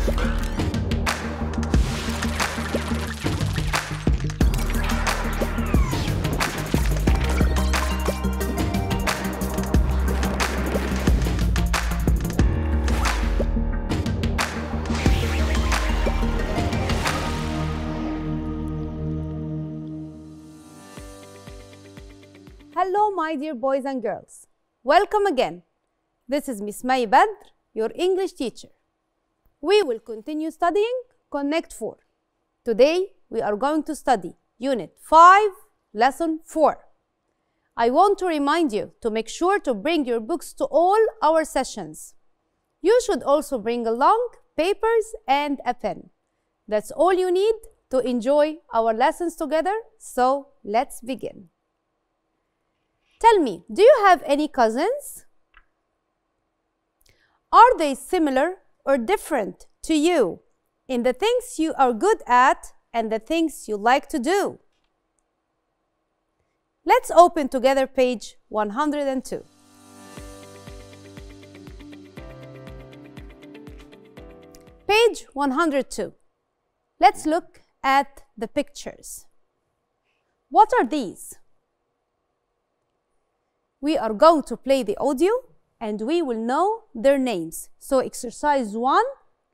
Hello, my dear boys and girls. Welcome again. This is Miss May Badr, your English teacher. We will continue studying Connect 4. Today, we are going to study Unit 5, Lesson 4. I want to remind you to make sure to bring your books to all our sessions. You should also bring along papers and a pen. That's all you need to enjoy our lessons together, so let's begin. Tell me, do you have any cousins? Are they similar or different to you in the things you are good at and the things you like to do? Let's open together page 102. Page 102. Let's look at the pictures. What are these? We are going to play the audio and we will know their names. So exercise 1,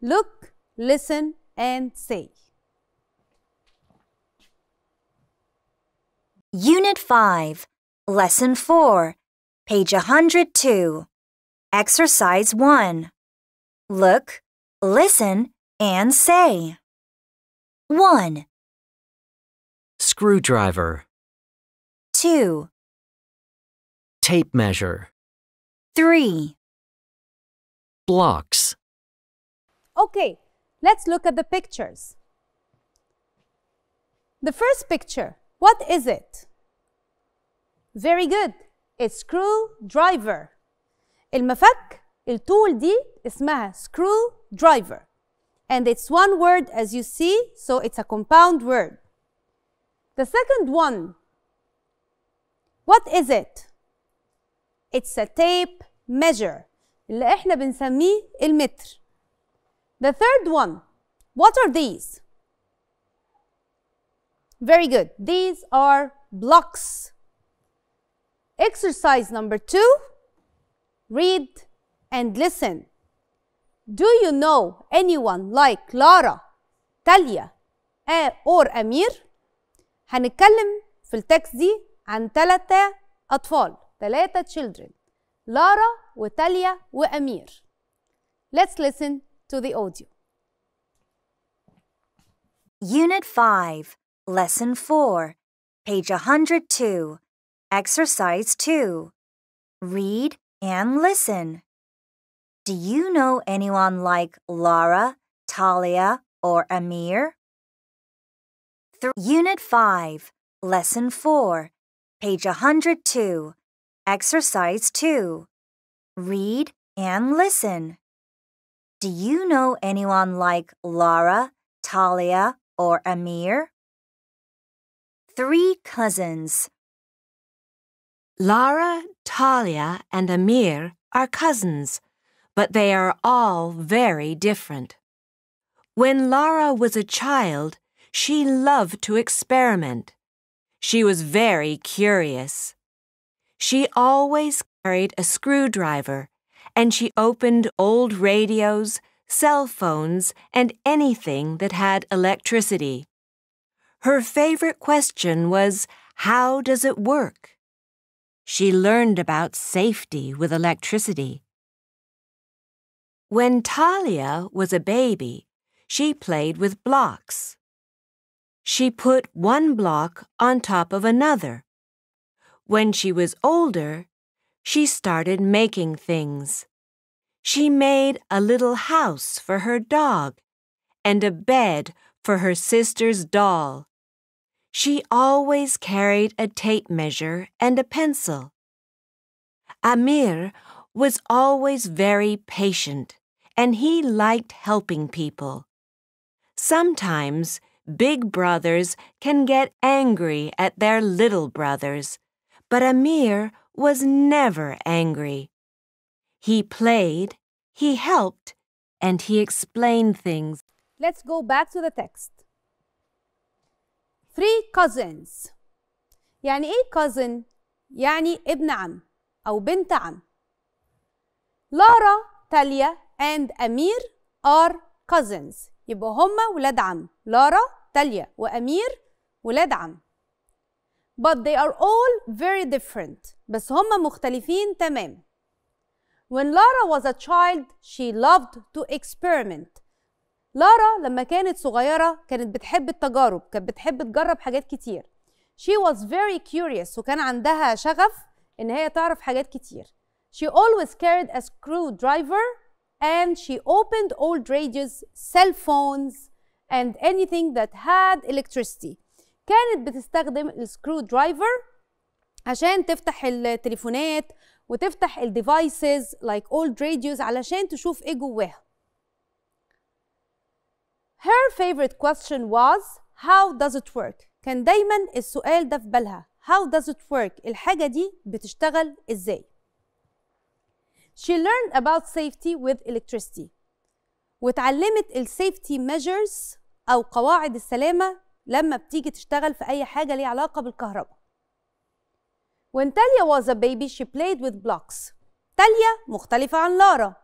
look, listen, and say. Unit 5, Lesson 4, page 102. Exercise 1. Look, listen, and say. 1, Screwdriver. 2, Tape measure. 3, Blocks. Okay, let's look at the pictures. The first picture, what is it? Very good. It's screwdriver. المفك, الtool دي اسمها screwdriver. And it's one word as you see, so it's a compound word. The second one, what is it? It's a tape measure اللي احنا بنسميه المتر. The third one, what are these? Very good. These are blocks. Exercise number 2, read and listen. Do you know anyone like Lara, Talia, or Amir? هنتكلم في التكست دي عن 3 أطفال. 3 children, Lara وتاليا وأمير. Let's listen to the audio. Unit 5, Lesson 4, page 102. Exercise 2. Read and listen. Do you know anyone like Lara, Talia, or Amir? Unit 5, Lesson 4, page 102. Exercise 2. Read and listen. Do you know anyone like Lara, Talia, or Amir? 3 cousins. Lara, Talia, and Amir are cousins, but they are all very different. When Lara was a child, she loved to experiment. She was very curious. She always carried a screwdriver, and she opened old radios, cell phones, and anything that had electricity. Her favorite question was, how does it work? She learned about safety with electricity. When Talia was a baby, she played with blocks. She put one block on top of another. When she was older, she started making things. She made a little house for her dog and a bed for her sister's doll. She always carried a tape measure and a pencil. Amir was always very patient, and he liked helping people. Sometimes big brothers can get angry at their little brothers, but Amir was never angry. He played, he helped, and he explained things. Let's go back to the text. 3 cousins. يعني إيه cousin؟ يعني ابن عم أو بنت عم. لارا، تاليا and أمير are cousins. يبقوا هما ولاد عم. لارا، تاليا وأمير ولاد عم. But they are all very different. بس هما مختلفين تمام. When Lara was a child, she loved to experiment. لارا لما كانت صغيرة كانت بتحب التجارب، كانت بتحب تجرب حاجات كتير. She was very curious وكان عندها شغف إن هي تعرف حاجات كتير. She always carried a screwdriver and she opened old radios, cell phones and anything that had electricity. كانت بتستخدم السكرو درايفر عشان تفتح التليفونات وتفتح الديفايسز like old radios علشان تشوف ايه جواها. Her favorite question was how does it work؟ كان دايما السؤال ده في بالها. How does it work؟ الحاجة دي بتشتغل ازاي؟ She learned about safety with electricity. واتعلمت السيفتي measures أو قواعد السلامة لما بتيجي تشتغل في أي حاجة ليها علاقة بالكهرباء. When Talia was a baby, she played with blocks. تاليا مختلفة عن لارا.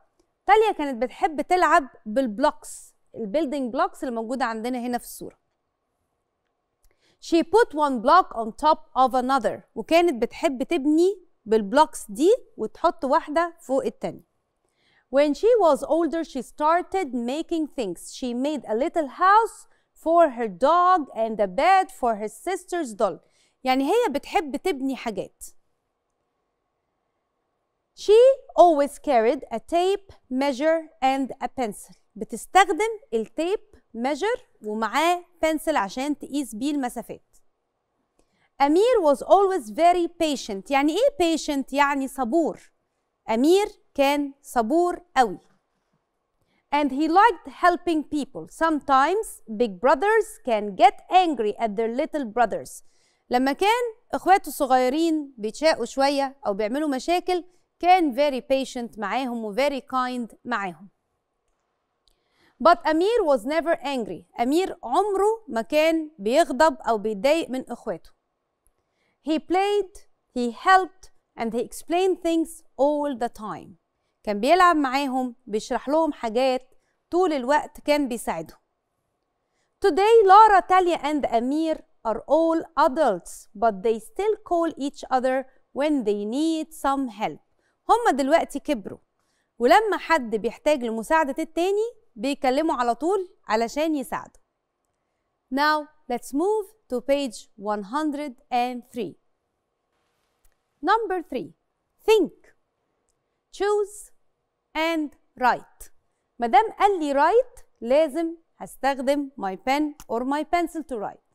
تاليا كانت بتحب تلعب بالبلوكس، البيلدينج بلوكس اللي موجودة عندنا هنا في الصورة. She put one block on top of another. وكانت بتحب تبني بالبلوكس دي وتحط واحدة فوق التانية. When she was older, she started making things. She made a little house for her dog and a bed for her sister's doll. يعني هي بتحب تبني حاجات. She always carried a tape measure and a pencil. بتستخدم التيب measure ومعاه pencil عشان تقيس بيه المسافات. أمير was always very patient. يعني إيه patient؟ يعني صبور. أمير كان صبور قوي. And he liked helping people. Sometimes big brothers can get angry at their little brothers. لما كان إخواته الصغيرين بيتشاقوا شوية أو بيعملوا مشاكل كان very patient معاهم و very kind معاهم. But Amir was never angry. أمير عمره ما كان بيغضب أو بيتضايق من إخواته. He played, he helped, and he explained things all the time. كان بيلعب معاهم، بيشرح لهم حاجات، طول الوقت كان بيساعدهم. Today, Lara, Talia, and Amir are all adults, but they still call each other when they need some help. هم دلوقتي كبروا، ولما حد بيحتاج لمساعدة التاني بيكلموا على طول علشان يساعده. Now, let's move to page 103. Number 3. Think. Choose and write. مادام قال لي write لازم هستخدم my pen or my pencil to write.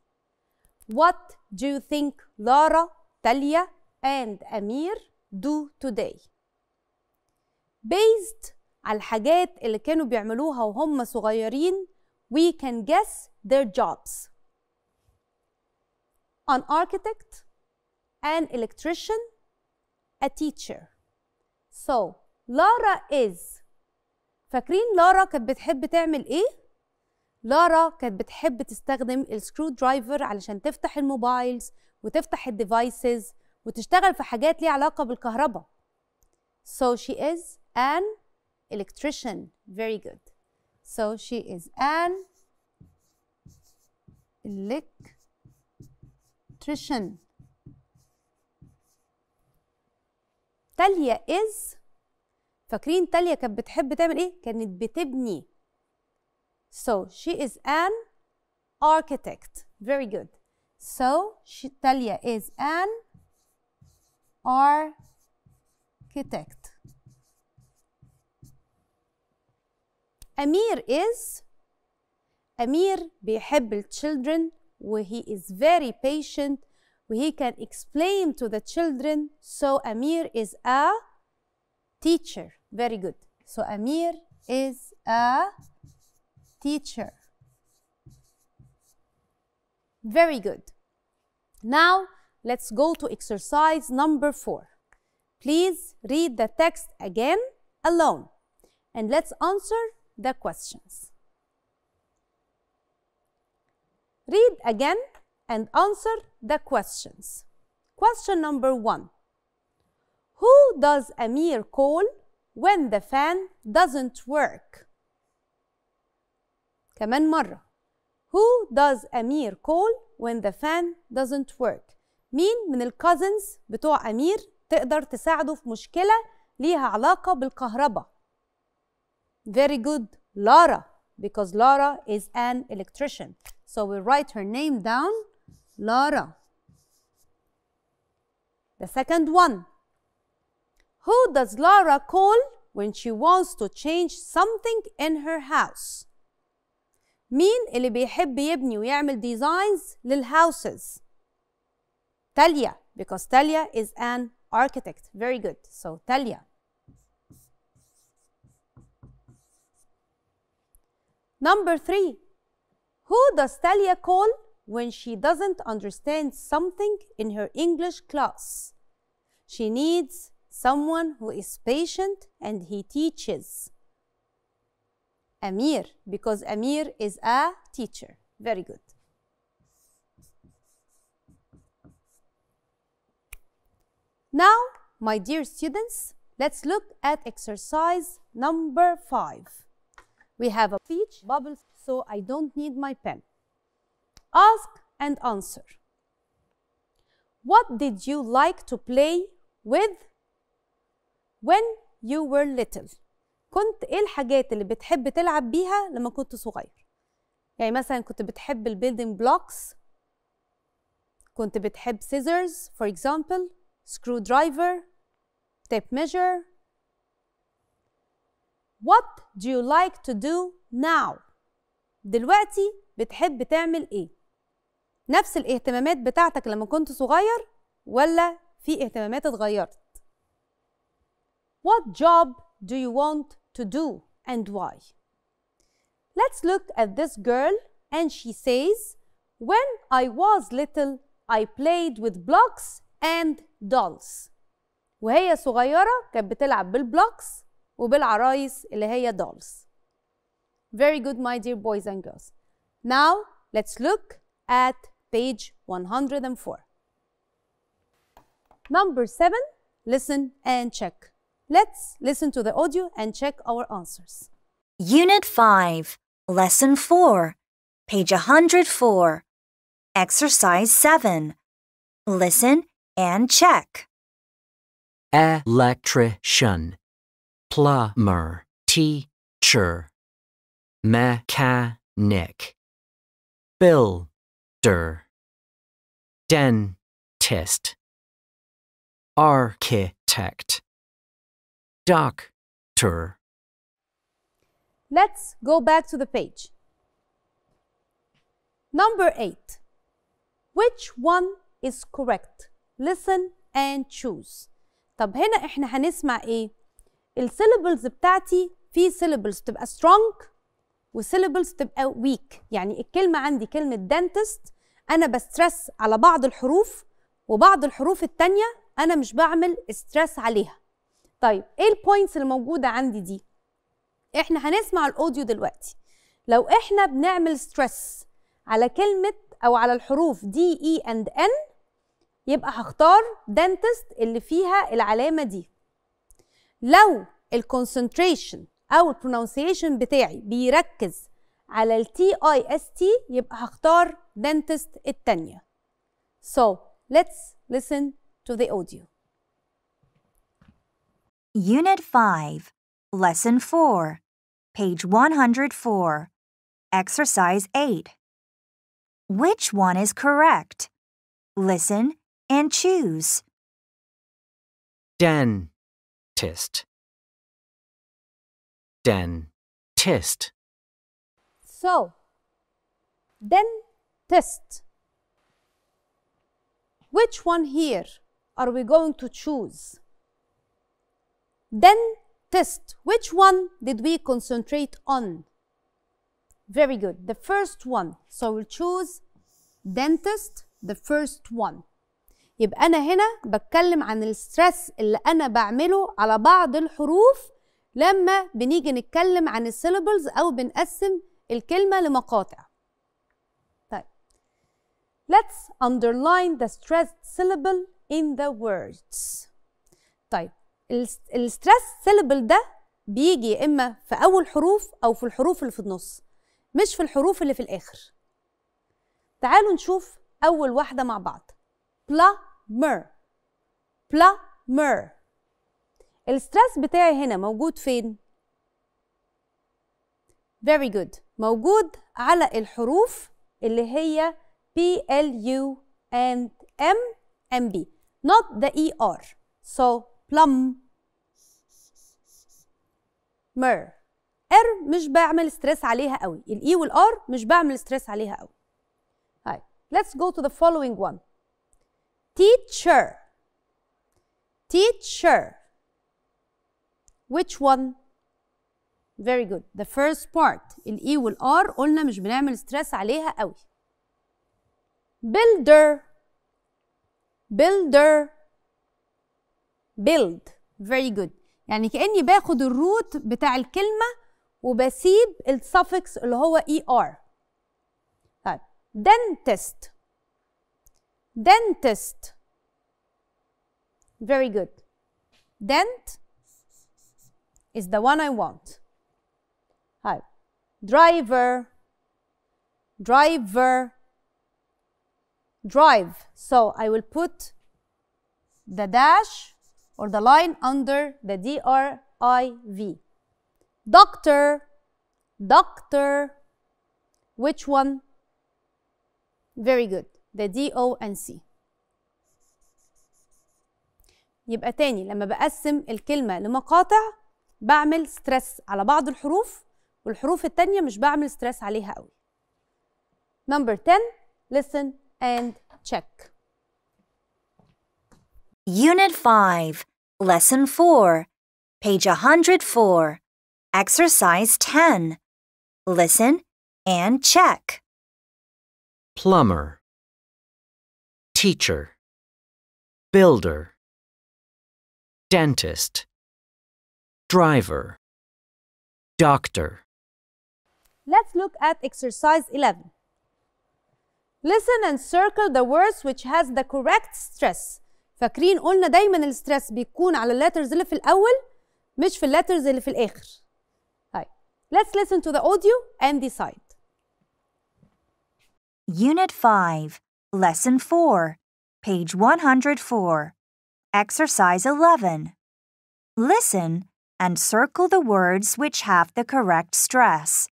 What do you think Lara, Talia and Amir do today? Based على الحاجات اللي كانوا بيعملوها وهم صغيرين we can guess their jobs. An architect, an electrician, a teacher. So, Lara is. فاكرين لارا كانت بتحب تعمل ايه؟ لارا كانت بتحب تستخدم السكرو درايفر علشان تفتح الموبايلز وتفتح الديفايسز وتشتغل في حاجات ليها علاقة بالكهرباء. So she is an electrician. Very good. So she is an electrician. تاليا is. فاكرين تاليا كانت بتحب تعمل ايه؟ كانت بتبني. So she is an architect. Very good. So Talia is an architect. Amir is. Amir بيحب ال children he is very patient he can explain to the children. So Amir is a teacher. Very good. So Amir is a teacher. Very good. Now let's go to exercise number 4. Please read the text again alone and let's answer the questions. Read again and answer the questions. Question number 1. Who does Amir call when the fan doesn't work? كمان مرة. Who does Amir call when the fan doesn't work? مين من الكازنز بتوع أمير تقدر تساعده في مشكلة ليها علاقة بالكهرباء؟ Very good, Lara, because Lara is an electrician. So we'll write her name down, Lara. The second one. Who does Lara call when she wants to change something in her house? مين اللي بيحب يبني ويعمل designs للhouses؟ Talia, because Talia is an architect. Very good. So Talia. Number 3. Who does Talia call when she doesn't understand something in her English class? She needs someone who is patient and he teaches. Amir, because Amir is a teacher. Very good. Now, my dear students, let's look at exercise number 5. We have a speech bubble, so I don't need my pen. Ask and answer. What did you like to play with when you were little? كنت إيه الحاجات اللي بتحب تلعب بيها لما كنت صغير؟ يعني مثلا كنت بتحب البيلدينج بلوكس، كنت بتحب scissors for example, screwdriver, tape measure. What do you like to do now? دلوقتي بتحب تعمل إيه؟ نفس الاهتمامات بتاعتك لما كنت صغير ولا في اهتمامات اتغيرت؟ What job do you want to do and why? Let's look at this girl and she says, when I was little, I played with blocks and dolls. وهي صغيرة كانت بتلعب بالبلوكس وبالعرايس اللي هي dolls. Very good, my dear boys and girls. Now, let's look at page 104. Number 7, listen and check. Let's listen to the audio and check our answers. Unit 5, Lesson 4, page 104. Exercise 7. Listen and check. Electrician, plumber, teacher, mechanic, builder, dentist, architect, doctor. Let's go back to the page. Number 8. Which one is correct? Listen and choose. طب هنا احنا هنسمع ايه؟ السيلابلز بتاعتي في syllables تبقى strong وsyllables تبقى weak. يعني الكلمة عندي كلمة dentist أنا بسترس على بعض الحروف وبعض الحروف التانية أنا مش بعمل استرس عليها. طيب ايه البوينتس اللي موجودة عندي دي؟ احنا هنسمع الاوديو دلوقتي. لو احنا بنعمل ستريس على كلمة أو على الحروف D, E and N يبقى هختار dentist اللي فيها العلامة دي. لو الكونسنتريشن أو البرونونسيشن بتاعي بيركز على ال TIST يبقى هختار dentist التانية. So let's listen to the audio. Unit 5, Lesson 4, page 104. Exercise 8. Which one is correct? Listen and choose. Dentist, dentist. So, dentist. Which one here are we going to choose? Dentist. Which one did we concentrate on? Very good. The first one. So we'll choose dentist, the first one. يبقى أنا هنا بتكلم عن الستريس اللي أنا بعمله على بعض الحروف لما بنيجي نتكلم عن السيلابلز أو بنقسم الكلمة لمقاطع. طيب let's underline the stressed syllable in the words. طيب الستريس syllable ده بيجي يا إما في أول حروف أو في الحروف اللي في النص، مش في الحروف اللي في الآخر. تعالوا نشوف أول واحدة مع بعض. plumber. plumber. الستريس بتاعي هنا موجود فين؟ very good. موجود على الحروف اللي هي P, L, U and M and B, not the ER. So plum. مر. R مش بعمل ستريس عليها قوي. ال E وال R مش بعمل ستريس عليها قوي. طيب let's go to the following one. teacher. teacher. Which one? Very good. The first part. ال E وال R قلنا مش بنعمل ستريس عليها قوي. builder. builder. build. Very good. يعني كأني باخد الروت بتاع الكلمة وبسيب السفكس اللي هو ER. طيب dentist. dentist. Very good. Dent is the one I want. طيب driver. driver. drive. So I will put the dash or the line under the D-R-I-V. doctor. doctor. Which one? Very good. The D-O and C. يبقى تاني لما بقسم الكلمة لمقاطع بعمل ستريس على بعض الحروف والحروف التانية مش بعمل ستريس عليها قوي. Number 10. Listen and check. Unit 5, Lesson 4, page 104, Exercise 10. Listen and check. plumber, teacher, builder, dentist, driver, doctor. Let's look at exercise 11. Listen and circle the words which has the correct stress. فاكرين قلنا دايما الستريس بيكون على الليترز اللي في الأول مش في الليترز اللي في الآخر. طيب let's listen to the audio and decide. Unit 5, Lesson 4, page 104, Exercise 11. Listen and circle the words which have the correct stress.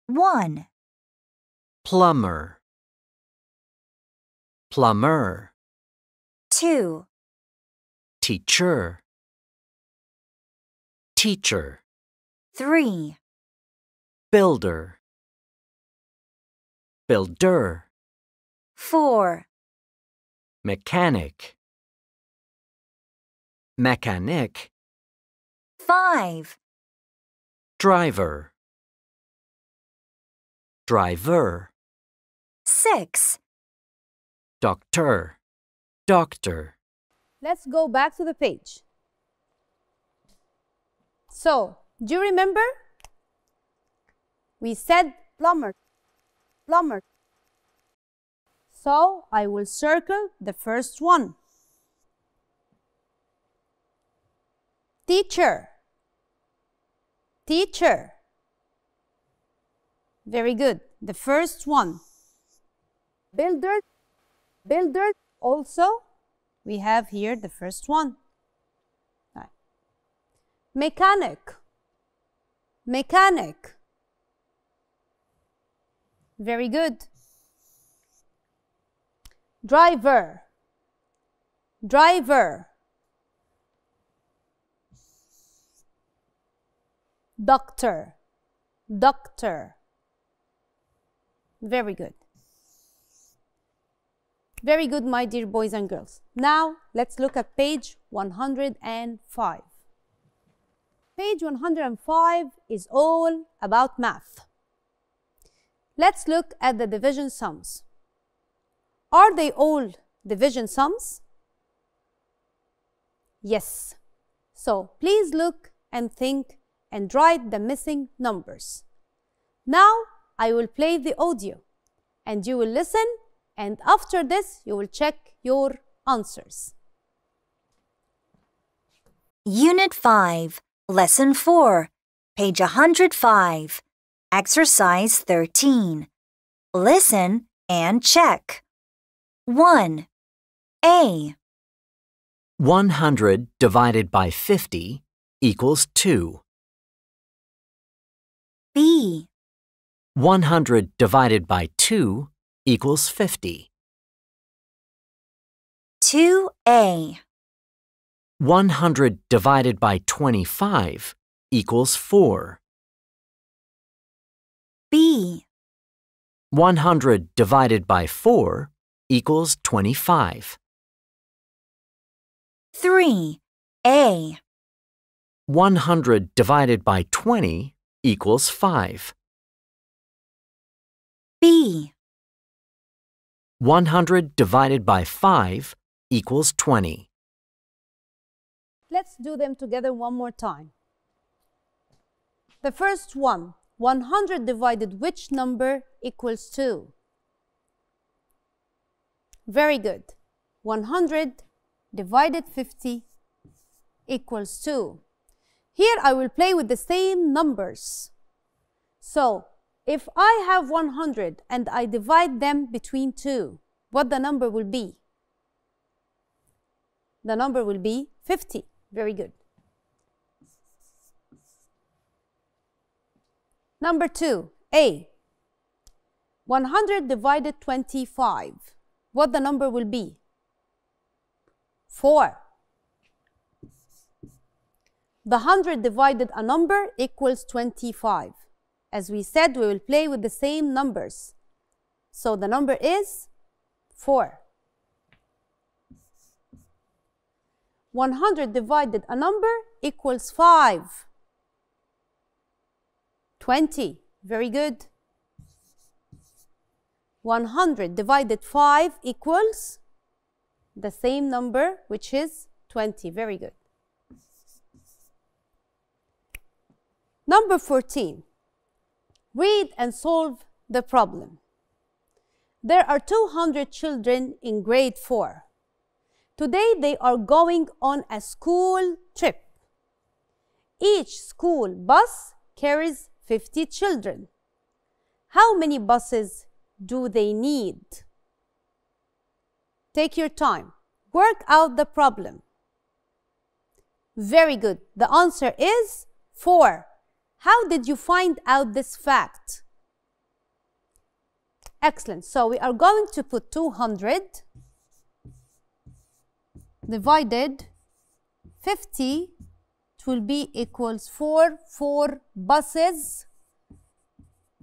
1. Plumber, plumber, 2. teacher, teacher, 3. builder, builder, 4. mechanic, mechanic, 5. driver, driver, 6. doctor, doctor. Let's go back to the page. So, do you remember? We said plumber, plumber. So, I will circle the first one. Teacher, teacher. Very good. The first one. Builder, builder. Also, we have here the first one. Right. Mechanic, mechanic. Very good. Driver, driver. Doctor, doctor. Very good. Very good, my dear boys and girls. Now, let's look at page 105. Page 105 is all about math. Let's look at the division sums. Are they all division sums? Yes. So, please look and think and write the missing numbers. Now I will play the audio and you will listen, and after this you will check your answers. Unit 5, Lesson 4, page 105, Exercise 13. Listen and check. 1. A. 100 divided by 50 equals 2. B. 100 divided by 2 equals 50. 2A. 100 divided by 25 equals 4. B. 100 divided by 4 equals 25. 3A. 100 divided by 20 equals 5. B. 100 divided by 5 equals 20. Let's do them together one more time. The first one, 100 divided which number equals 2? Very good. 100 divided 50 equals 2. Here I will play with the same numbers. So, if I have 100 and I divide them between 2, what the number will be? The number will be 50. Very good. Number 2, A. 100 divided 25. What the number will be? 4. The 100 divided a number equals 25. As we said, we will play with the same numbers. So the number is 4. 100 divided a number equals 5. 20. Very good. 100 divided 5 equals the same number, which is 20. Very good. Number 14. Read and solve the problem. There are 200 children in grade 4. Today they are going on a school trip. Each school bus carries 50 children. How many buses do they need? Take your time. Work out the problem. Very good. The answer is 4. How did you find out this fact? Excellent. So we are going to put 200 divided 50. It will be equals 4 buses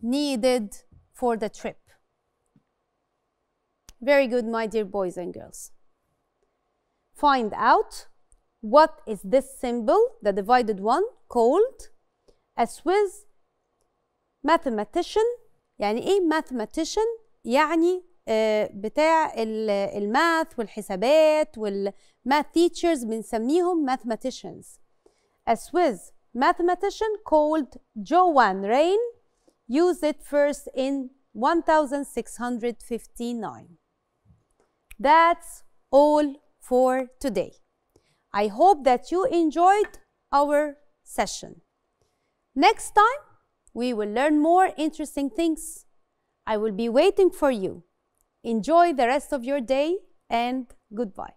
needed for the trip. Very good, my dear boys and girls. Find out what is this symbol, the divided one, called. A Swiss mathematician. يعني ايه mathematician؟ يعني بتاع الماث والحسابات والmath teachers بنسميهم mathematicians. A Swiss mathematician called Johann Rein used it first in 1659. That's all for today. I hope that you enjoyed our session. Next time, we will learn more interesting things. I will be waiting for you. Enjoy the rest of your day and goodbye.